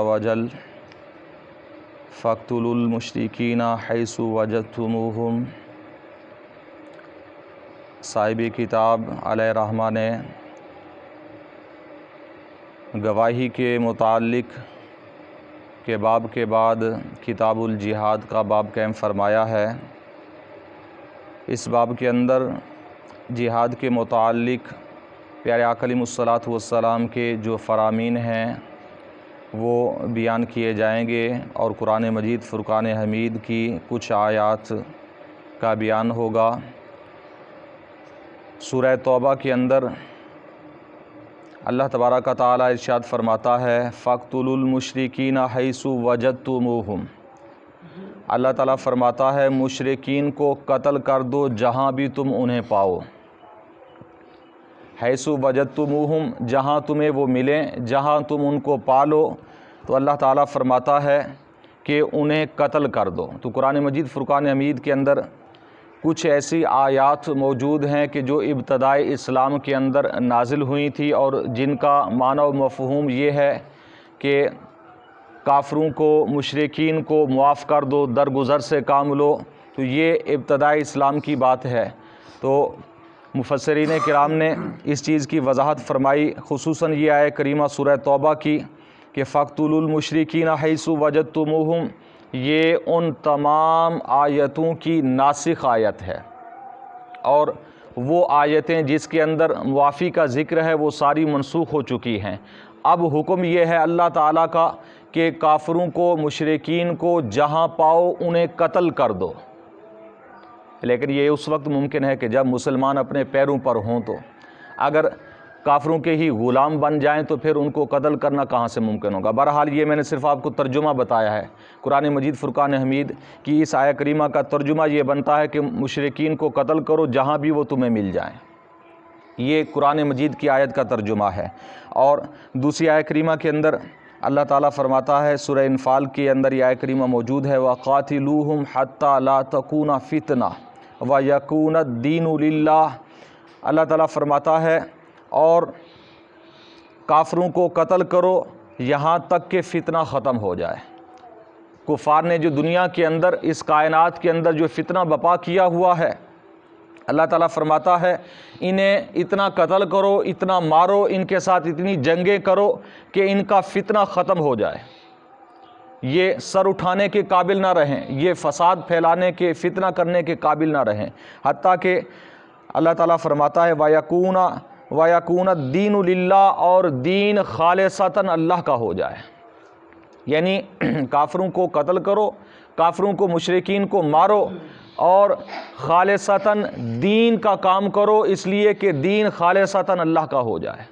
وجل فاقتلوا المشرکین حیث وجدتموہم۔ صاحب کتاب علیہ رحمہ نے گواہی کے متعلق کے باب کے بعد کتاب الجہاد کا باب قائم فرمایا ہے۔ اس باب کے اندر جہاد کے متعلق پیارے آقا علیہ الصلوۃ والسلام کے جو فرامین ہیں وہ بیان کیے جائیں گے، اور قرآن مجید فرقان حمید کی کچھ آیات کا بیان ہوگا۔ سورہ توبہ کے اندر اللہ تبارک و تعالی ارشاد فرماتا ہے فَاقْتُلُوا الْمُشْرِكِينَ حَيْثُ وَجَدْتُمُوهُم۔ اللہ تعالیٰ فرماتا ہے مشرکین کو قتل کر دو جہاں بھی تم انہیں پاؤ۔ حیث وجدتموہم، جہاں تمہیں وہ ملیں، جہاں تم ان کو پالو، تو اللہ تعالیٰ فرماتا ہے کہ انہیں قتل کر دو۔ تو قرآن مجید فرقان حمید کے اندر کچھ ایسی آیات موجود ہیں کہ جو ابتدائی اسلام کے اندر نازل ہوئی تھی، اور جن کا معنی و مفہوم یہ ہے کہ کافروں کو، مشرکین کو معاف کر دو، درگزر سے کام لو۔ تو یہ ابتدائی اسلام کی بات ہے۔ تو مفسرین کرام نے اس چیز کی وضاحت فرمائی، خصوصاً یہ آیت کریمہ سورہ توبہ کی کہ فَاقْتُلُوا الْمُشْرِكِينَ حَيْثُ وَجَدْتُمُوهُم، یہ ان تمام آیتوں کی ناسخ آیت ہے، اور وہ آیتیں جس کے اندر معافی کا ذکر ہے وہ ساری منسوخ ہو چکی ہیں۔ اب حکم یہ ہے اللہ تعالیٰ کا کہ کافروں کو، مشرکین کو جہاں پاؤ انہیں قتل کر دو۔ لیکن یہ اس وقت ممکن ہے کہ جب مسلمان اپنے پیروں پر ہوں، تو اگر کافروں کے ہی غلام بن جائیں تو پھر ان کو قتل کرنا کہاں سے ممکن ہوگا۔ بہرحال یہ میں نے صرف آپ کو ترجمہ بتایا ہے۔ قرآن مجید فرقان حمید کی اس آیت کریمہ کا ترجمہ یہ بنتا ہے کہ مشرکین کو قتل کرو جہاں بھی وہ تمہیں مل جائیں۔ یہ قرآن مجید کی آیت کا ترجمہ ہے۔ اور دوسری آیت کریمہ کے اندر اللہ تعالیٰ فرماتا ہے، سورہ انفال کے اندر یہ آیت کریمہ موجود ہے وَقَاتِلُوهُمْ حَتَّى لَا تَكُونَ فِتْنَةٌ وَيَكُونَ الدِّينُ لِلَّهِ۔ اللہ تعالیٰ فرماتا ہے اور کافروں کو قتل کرو یہاں تک کہ فتنہ ختم ہو جائے۔ کفار نے جو دنیا کے اندر، اس کائنات کے اندر جو فتنہ بپا کیا ہوا ہے، اللہ تعالیٰ فرماتا ہے انہیں اتنا قتل کرو، اتنا مارو، ان کے ساتھ اتنی جنگیں کرو کہ ان کا فتنہ ختم ہو جائے، یہ سر اٹھانے کے قابل نہ رہیں، یہ فساد پھیلانے کے، فتنہ کرنے کے قابل نہ رہیں، حتیٰ کہ اللہ تعالیٰ فرماتا ہے وَيَكُونَ الدِّينُ لِلَّهِ، اور دین خالصتاً اللہ کا ہو جائے۔ یعنی کافروں کو قتل کرو، کافروں کو، مشرکین کو مارو، اور خالصتاً دین کا کام کرو، اس لیے کہ دین خالصتاً اللہ کا ہو جائے،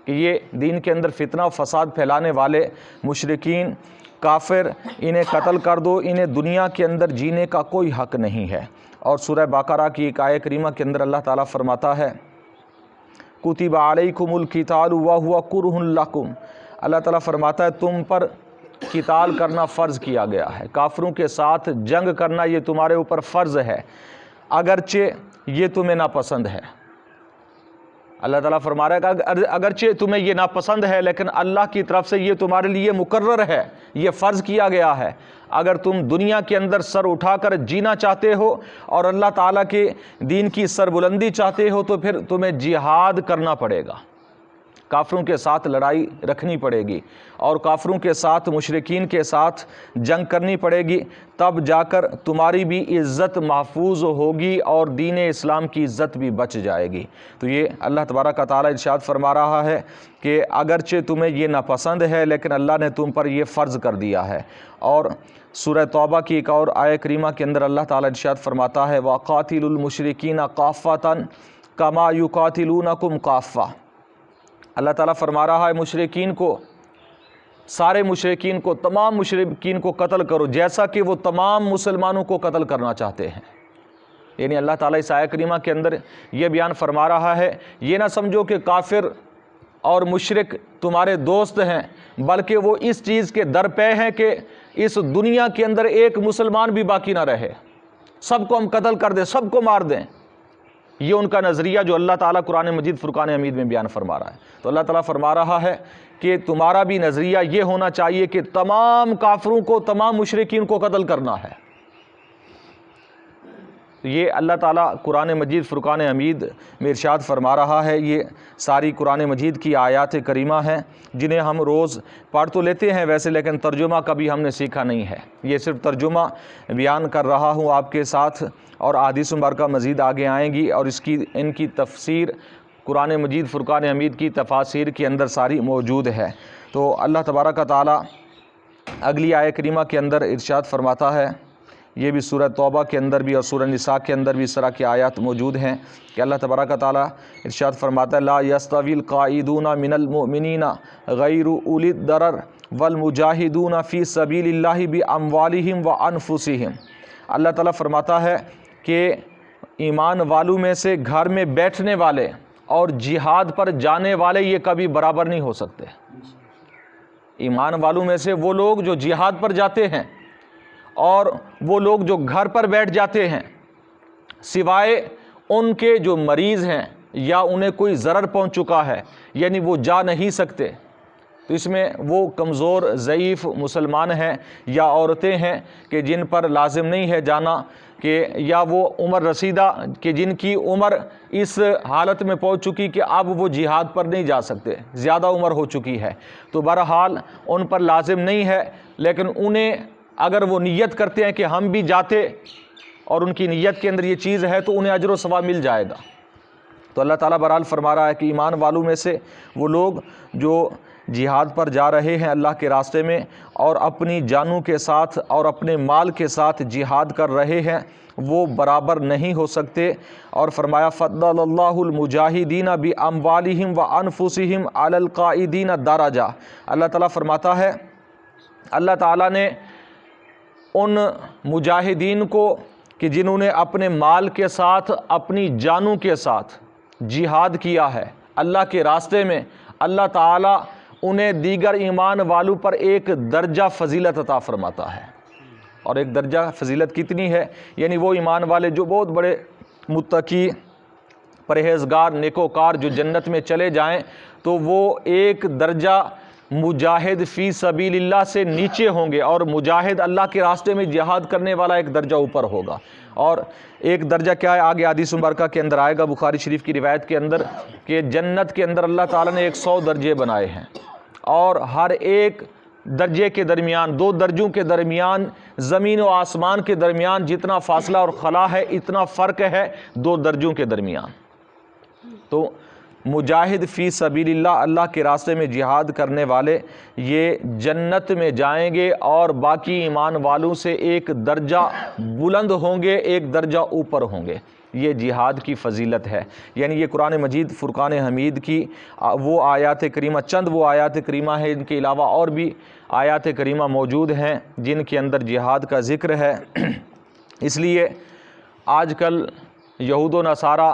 کہ یہ دین کے اندر فتنہ و فساد پھیلانے والے مشرکین، کافر، انہیں قتل کر دو، انہیں دنیا کے اندر جینے کا کوئی حق نہیں ہے۔ اور سورہ بقرہ کی ایک آیت کریمہ کے اندر اللہ تعالیٰ فرماتا ہے کُتِبَ عَلَيْكُمُ الْقِتَالُ وَهُوَ كُرْهٌ لَكُمْ۔ اللہ تعالیٰ فرماتا ہے تم پر قتال کرنا فرض کیا گیا ہے، کافروں کے ساتھ جنگ کرنا یہ تمہارے اوپر فرض ہے، اگرچہ یہ تمہیں ناپسند ہے۔ اللہ تعالیٰ فرما رہا ہے کہ اگرچہ تمہیں یہ ناپسند ہے، لیکن اللہ کی طرف سے یہ تمہارے لیے مقرر ہے، یہ فرض کیا گیا ہے۔ اگر تم دنیا کے اندر سر اٹھا کر جینا چاہتے ہو اور اللہ تعالیٰ کے دین کی سربلندی چاہتے ہو، تو پھر تمہیں جہاد کرنا پڑے گا، کافروں کے ساتھ لڑائی رکھنی پڑے گی، اور کافروں کے ساتھ، مشرکین کے ساتھ جنگ کرنی پڑے گی، تب جا کر تمہاری بھی عزت محفوظ ہوگی اور دین اسلام کی عزت بھی بچ جائے گی۔ تو یہ اللہ تبارک و تعالیٰ ارشاد فرما رہا ہے کہ اگرچہ تمہیں یہ ناپسند ہے، لیکن اللہ نے تم پر یہ فرض کر دیا ہے۔ اور سورہ توبہ کی ایک اور آیت کریمہ کے اندر اللہ تعالیٰ ارشاد فرماتا ہے وَقَاتِلُوا الْمُشْرِكِينَ كَافَّةً كَمَا يُقَاتِلُونَكُمْ كَافَّةً۔ اللہ تعالیٰ فرما رہا ہے مشرکین کو، سارے مشرکین کو، تمام مشرکین کو قتل کرو جیسا کہ وہ تمام مسلمانوں کو قتل کرنا چاہتے ہیں۔ یعنی اللہ تعالیٰ اس آیت کریمہ کے اندر یہ بیان فرما رہا ہے، یہ نہ سمجھو کہ کافر اور مشرک تمہارے دوست ہیں، بلکہ وہ اس چیز کے درپے ہیں کہ اس دنیا کے اندر ایک مسلمان بھی باقی نہ رہے، سب کو ہم قتل کر دیں، سب کو مار دیں۔ یہ ان کا نظریہ جو اللہ تعالیٰ قرآن مجید فرقان حمید میں بیان فرما رہا ہے۔ تو اللہ تعالیٰ فرما رہا ہے کہ تمہارا بھی نظریہ یہ ہونا چاہیے کہ تمام کافروں کو، تمام مشرکین کو قتل کرنا ہے۔ یہ اللہ تعالیٰ قرآن مجید فرقان حمید میں ارشاد فرما رہا ہے۔ یہ ساری قرآن مجید کی آیات کریمہ ہیں جنہیں ہم روز پڑھ تو لیتے ہیں ویسے، لیکن ترجمہ کبھی ہم نے سیکھا نہیں ہے۔ یہ صرف ترجمہ بیان کر رہا ہوں آپ کے ساتھ، اور احادیث مبارکہ مزید آگے آئیں گی، اور ان کی تفسیر قرآن مجید فرقان حمید کی تفاسیر کے اندر ساری موجود ہے۔ تو اللہ تبارک و تعالیٰ اگلی آیت کریمہ کے اندر ارشاد فرماتا ہے، یہ بھی سورہ توبہ کے اندر بھی اور سورہ نساء کے اندر بھی اس طرح کی آیات موجود ہیں کہ اللہ تبارک و تعالیٰ ارشاد فرماتا ہے، لا یستوی القاعدون من المؤمنین غیر اولی الضرر والمجاہدون فی سبیل اللہ باموالہم وانفسہم۔ اللہ تعالیٰ فرماتا ہے کہ ایمان والوں میں سے گھر میں بیٹھنے والے اور جہاد پر جانے والے یہ کبھی برابر نہیں ہو سکتے۔ ایمان والوں میں سے وہ لوگ جو جہاد پر جاتے ہیں اور وہ لوگ جو گھر پر بیٹھ جاتے ہیں، سوائے ان کے جو مریض ہیں یا انہیں کوئی ضرر پہنچ چکا ہے، یعنی وہ جا نہیں سکتے، تو اس میں وہ کمزور ضعیف مسلمان ہیں یا عورتیں ہیں کہ جن پر لازم نہیں ہے جانا، کہ یا وہ عمر رسیدہ کہ جن کی عمر اس حالت میں پہنچ چکی کہ اب وہ جہاد پر نہیں جا سکتے، زیادہ عمر ہو چکی ہے، تو بہرحال ان پر لازم نہیں ہے، لیکن انہیں اگر وہ نیت کرتے ہیں کہ ہم بھی جاتے اور ان کی نیت کے اندر یہ چیز ہے تو انہیں اجر و ثواب مل جائے گا۔ تو اللہ تعالیٰ بہرحال فرما رہا ہے کہ ایمان والوں میں سے وہ لوگ جو جہاد پر جا رہے ہیں اللہ کے راستے میں اور اپنی جانوں کے ساتھ اور اپنے مال کے ساتھ جہاد کر رہے ہیں، وہ برابر نہیں ہو سکتے، اور فرمایا فضل اللہ المجاہدین باموالہم وانفسہم علی القاعدین درجہ۔ اللہ تعالیٰ فرماتا ہے اللہ تعالیٰ نے ان مجاہدین کو کہ جنہوں نے اپنے مال کے ساتھ اپنی جانوں کے ساتھ جہاد کیا ہے اللہ کے راستے میں، اللہ تعالیٰ انہیں دیگر ایمان والوں پر ایک درجہ فضیلت عطا فرماتا ہے۔ اور ایک درجہ فضیلت کتنی ہے؟ یعنی وہ ایمان والے جو بہت بڑے متقی پرہیزگار نیکوکار جو جنت میں چلے جائیں، تو وہ ایک درجہ مجاہد فی سبیل اللہ سے نیچے ہوں گے، اور مجاہد اللہ کے راستے میں جہاد کرنے والا ایک درجہ اوپر ہوگا۔ اور ایک درجہ کیا ہے؟ آگے حدیث مبارکہ کے اندر آئے گا، بخاری شریف کی روایت کے اندر، کہ جنت کے اندر اللہ تعالیٰ نے 100 درجے بنائے ہیں، اور ہر ایک درجے کے درمیان، 2 درجوں کے درمیان، زمین و آسمان کے درمیان جتنا فاصلہ اور خلا ہے اتنا فرق ہے 2 درجوں کے درمیان۔ تو مجاہد فی سبیل اللہ، اللہ کے راستے میں جہاد کرنے والے، یہ جنت میں جائیں گے اور باقی ایمان والوں سے ایک درجہ بلند ہوں گے، ایک درجہ اوپر ہوں گے۔ یہ جہاد کی فضیلت ہے۔ یعنی یہ قرآن مجید فرقان حمید کی وہ آیات کریمہ، چند وہ آیات کریمہ ہیں، ان کے علاوہ اور بھی آیات کریمہ موجود ہیں جن کے اندر جہاد کا ذکر ہے۔ اس لیے آج کل یہود و نصارہ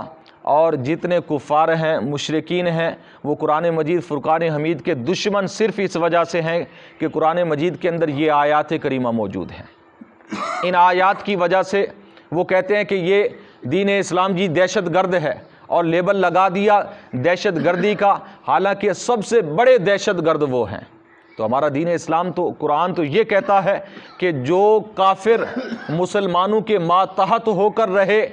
اور جتنے کفار ہیں، مشرکین ہیں، وہ قرآن مجید فرقان حمید کے دشمن صرف اس وجہ سے ہیں کہ قرآن مجید کے اندر یہ آیات کریمہ موجود ہیں۔ ان آیات کی وجہ سے وہ کہتے ہیں کہ یہ دین اسلام جی دہشت گرد ہے، اور لیبل لگا دیا دہشت گردی کا، حالانکہ سب سے بڑے دہشت گرد وہ ہیں۔ تو ہمارا دین اسلام تو قرآن تو یہ کہتا ہے کہ جو کافر مسلمانوں کے ماتحت ہو کر رہے،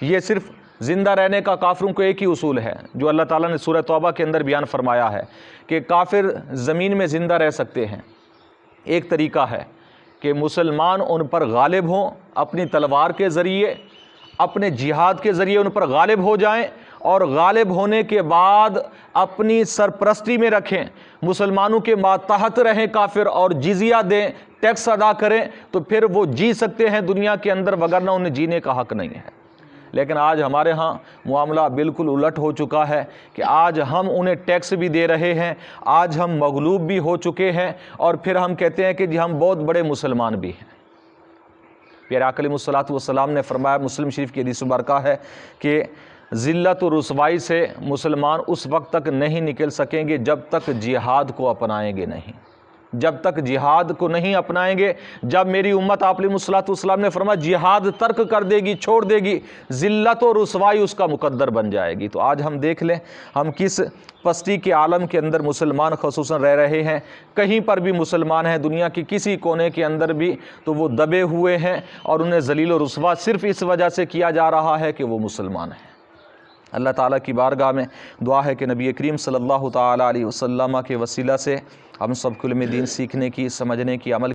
یہ صرف زندہ رہنے کا کافروں کو ایک ہی اصول ہے جو اللہ تعالیٰ نے سورہ توبہ کے اندر بیان فرمایا ہے کہ کافر زمین میں زندہ رہ سکتے ہیں۔ ایک طریقہ ہے کہ مسلمان ان پر غالب ہوں، اپنی تلوار کے ذریعے، اپنے جہاد کے ذریعے ان پر غالب ہو جائیں، اور غالب ہونے کے بعد اپنی سرپرستی میں رکھیں، مسلمانوں کے ماتحت رہیں کافر، اور جزیہ دیں، ٹیکس ادا کریں، تو پھر وہ جی سکتے ہیں دنیا کے اندر، وگرنہ انہیں جینے کا حق نہیں ہے۔ لیکن آج ہمارے ہاں معاملہ بالکل الٹ ہو چکا ہے کہ آج ہم انہیں ٹیکس بھی دے رہے ہیں، آج ہم مغلوب بھی ہو چکے ہیں، اور پھر ہم کہتے ہیں کہ جی ہم بہت بڑے مسلمان بھی ہیں۔ پیارے آقا علیہ الصلوۃ والسلام نے فرمایا، مسلم شریف کی حدیث مبارکہ ہے کہ ذلت و رسوائی سے مسلمان اس وقت تک نہیں نکل سکیں گے جب تک جہاد کو اپنائیں گے نہیں۔ جب تک جہاد کو نہیں اپنائیں گے، جب میری امت آپ علیہ الصلوۃ والسلام نے فرمایا جہاد ترک کر دے گی، چھوڑ دے گی، ذلت و رسوائی اس کا مقدر بن جائے گی۔ تو آج ہم دیکھ لیں ہم کس پستی کے عالم کے اندر مسلمان خصوصاً رہ رہے ہیں۔ کہیں پر بھی مسلمان ہیں، دنیا کی کسی کونے کے اندر بھی، تو وہ دبے ہوئے ہیں اور انہیں ذلیل و رسوا صرف اس وجہ سے کیا جا رہا ہے کہ وہ مسلمان ہیں۔ اللہ تعالیٰ کی بارگاہ میں دعا ہے کہ نبی کریم صلی اللہ تعالیٰ علیہ وسلم کے وسیلہ سے ہم سب کو علم دین سیکھنے کی، سمجھنے کی، عمل